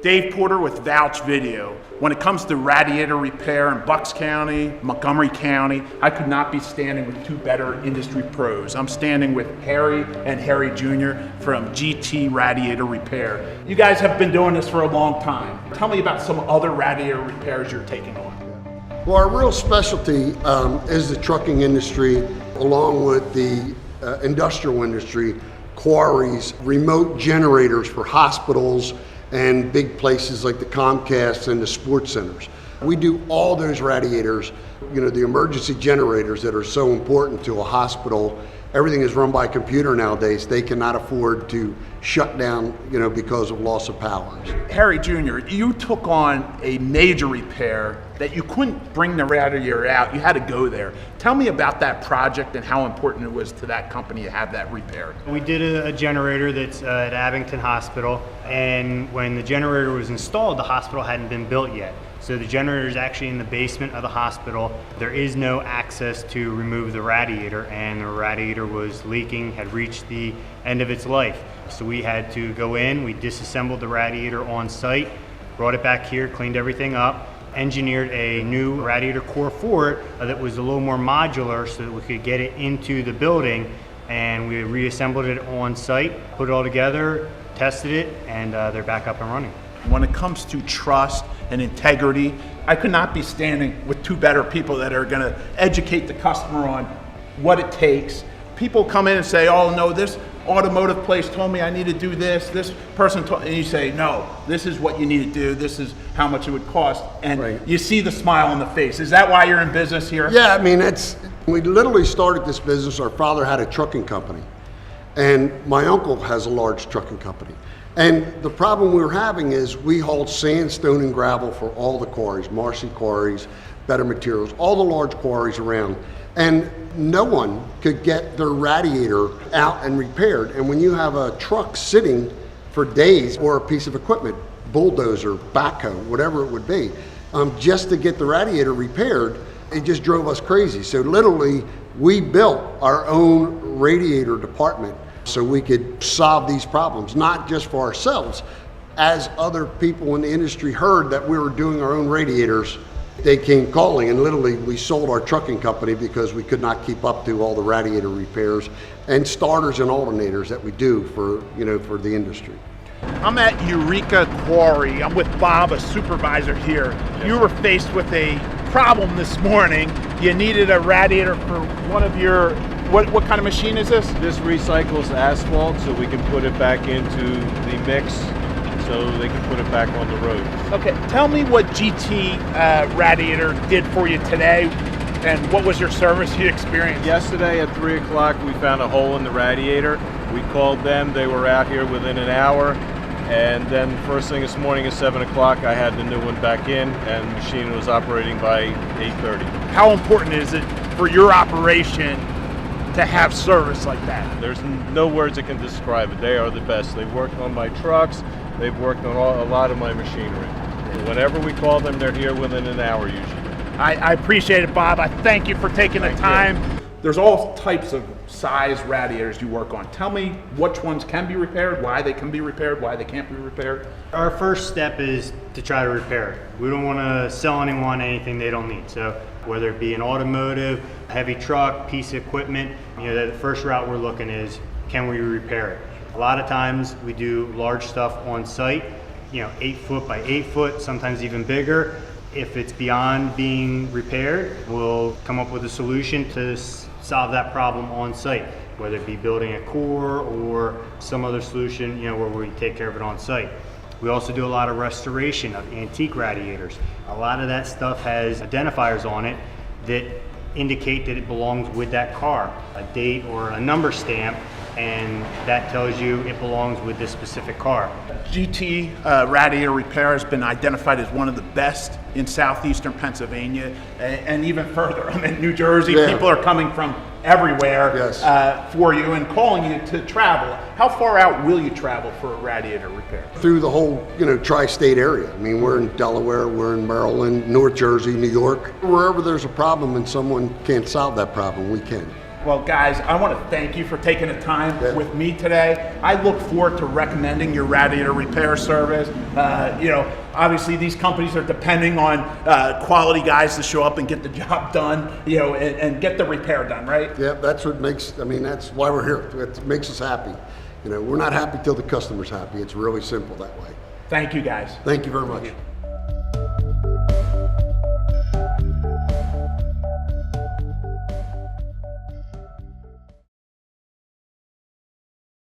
Dave Porter with Vouch Video. When it comes to radiator repair in Bucks County, Montgomery County, I could not be standing with two better industry pros. I'm standing with Harry and Harry Jr. from GT Radiator Repair. You guys have been doing this for a long time. Tell me about some other radiator repairs you're taking on. Well, our real specialty is the trucking industry, along with the industrial industry, quarries, remote generators for hospitals, and big places like the Comcast and the sports centers. We do all those radiators, the emergency generators that are so important to a hospital. Everything is run by computer nowadays. They cannot afford to shut down, because of loss of powers. Harry Jr., you took on a major repair that you couldn't bring the radiator out. You had to go there. Tell me about that project and how important it was to that company to have that repair. We did a generator that's at Abington Hospital, and when the generator was installed, the hospital hadn't been built yet. So the generator is actually in the basement of the hospital. There is no access to remove the radiator, and the radiator was leaking, had reached the end of its life. So we had to go in, we disassembled the radiator on site, brought it back here, cleaned everything up, engineered a new radiator core for it that was a little more modular so that we could get it into the building, and we reassembled it on site, put it all together, tested it, and they're back up and running. When it comes to trust and integrity, I could not be standing with two better people that are going to educate the customer on what it takes. People come in and say, oh no, this automotive place told me I need to do this person told, and you say, no, this is what you need to do, this is how much it would cost, and right. You see the smile on the face. Is that why you're in business here? Yeah, we literally started this business. Our father had a trucking company, and my uncle has a large trucking company. And the problem we were having is we hauled sand, stone, and gravel for all the quarries, Marcy quarries, Better Materials, all the large quarries around. And no one could get their radiator out and repaired. And when you have a truck sitting for days, or a piece of equipment, bulldozer, backhoe, whatever it would be, just to get the radiator repaired, it just drove us crazy. So literally, we built our own radiator department so we could solve these problems, not just for ourselves. As other people in the industry heard that we were doing our own radiators, they came calling, and literally we sold our trucking company because we could not keep up to all the radiator repairs and starters and alternators that we do for the industry. I'm at Eureka Quarry. I'm with Bob, a supervisor here. Yes. You were faced with a problem this morning. You needed a radiator for one of your, what kind of machine is this? This recycles asphalt so we can put it back into the mix so they can put it back on the road. Okay, tell me what GT Radiator did for you today, and what was your service you experienced? Yesterday at 3 o'clock we found a hole in the radiator. We called them, they were out here within an hour, and then first thing this morning at 7 o'clock I had the new one back in, and the machine was operating by 8:30. How important is it for your operation to have service like that? There's no words that can describe it. They are the best. They've worked on my trucks, they've worked on a lot of my machinery. Whenever we call them, they're here within an hour usually. I appreciate it, Bob. I thank you for taking the time. There's all types of size radiators you work on. Tell me which ones can be repaired, why they can be repaired, why they can't be repaired. Our first step is to try to repair it. We don't want to sell anyone anything they don't need. So whether it be an automotive, heavy truck, piece of equipment, the first route we're looking is, can we repair it? A lot of times we do large stuff on site, 8 foot by 8 foot, sometimes even bigger. If it's beyond being repaired, we'll come up with a solution to solve that problem on site, whether it be building a core or some other solution, where we take care of it on site. We also do a lot of restoration of antique radiators. A lot of that stuff has identifiers on it that indicate that it belongs with that car, a date or a number stamp, and that tells you it belongs with this specific car. GT Radiator Repair has been identified as one of the best in southeastern Pennsylvania and even further. I'm in New Jersey. Yeah. People are coming from everywhere. Yes. For you and calling you to travel. How far out will you travel for a radiator repair? Through the whole, tri-state area. We're in Delaware, we're in Maryland, North Jersey, New York. Wherever there's a problem and someone can't solve that problem, we can. Well, guys, I want to thank you for taking the time with me today. I look forward to recommending your radiator repair service. You know, obviously these companies are depending on quality guys to show up and get the job done, you know, and get the repair done, right? Yeah, that's what makes, I mean, that's why we're here. It makes us happy. You know, we're not happy till the customer's happy. It's really simple that way. Thank you, guys. Thank you very much.